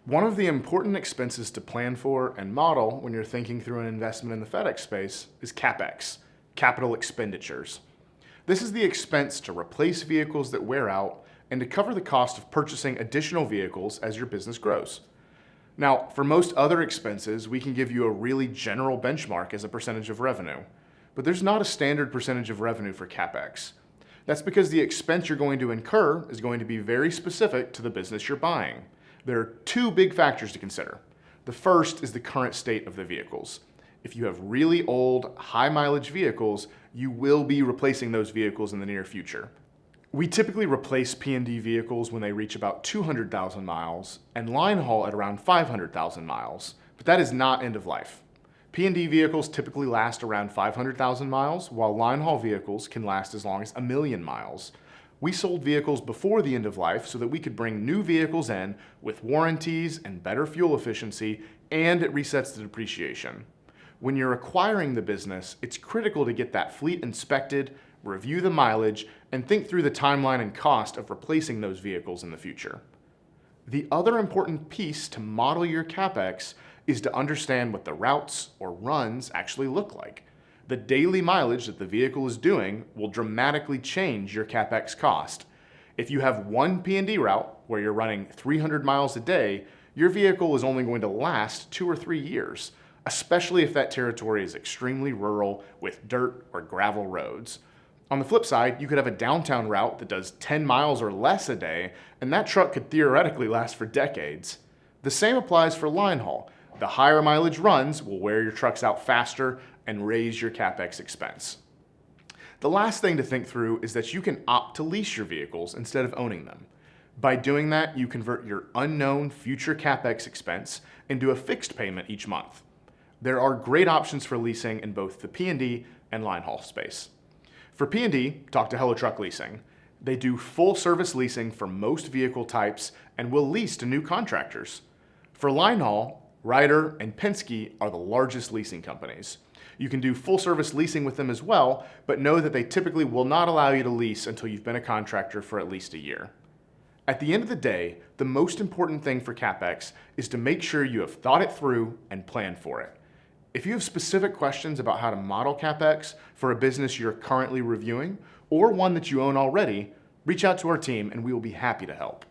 One of the important expenses to plan for and model when you're thinking through an investment in the FedEx space is CapEx, capital expenditures. This is the expense to replace vehicles that wear out and to cover the cost of purchasing additional vehicles as your business grows. Now, for most other expenses, we can give you a really general benchmark as a percentage of revenue, but there's not a standard percentage of revenue for CapEx. That's because the expense you're going to incur is going to be very specific to the business you're buying. There are two big factors to consider. The first is the current state of the vehicles. If you have really old, high mileage vehicles, you will be replacing those vehicles in the near future. We typically replace P&D vehicles when they reach about 200,000 miles and line haul at around 500,000 miles, but that is not end of life. P&D vehicles typically last around 500,000 miles, while line haul vehicles can last as long as 1,000,000 miles. We sold vehicles before the end of life so that we could bring new vehicles in with warranties and better fuel efficiency, and it resets the depreciation. When you're acquiring the business, it's critical to get that fleet inspected, review the mileage, and think through the timeline and cost of replacing those vehicles in the future. The other important piece to model your CapEx is to understand what the routes or runs actually look like. The daily mileage that the vehicle is doing will dramatically change your CapEx cost. If you have one P&D route where you're running 300 miles a day, your vehicle is only going to last 2 or 3 years, especially if that territory is extremely rural with dirt or gravel roads. On the flip side, you could have a downtown route that does 10 miles or less a day, and that truck could theoretically last for decades. The same applies for line haul. The higher mileage runs will wear your trucks out faster and raise your CapEx expense. The last thing to think through is that you can opt to lease your vehicles instead of owning them. By doing that, you convert your unknown future CapEx expense into a fixed payment each month. There are great options for leasing in both the P&D and line haul space. For P&D, talk to Hello Truck Leasing. They do full service leasing for most vehicle types and will lease to new contractors. For line haul, Ryder and Penske are the largest leasing companies. You can do full service leasing with them as well, but know that they typically will not allow you to lease until you've been a contractor for at least a year. At the end of the day, the most important thing for CapEx is to make sure you have thought it through and planned for it. If you have specific questions about how to model CapEx for a business you're currently reviewing or one that you own already, reach out to our team and we will be happy to help.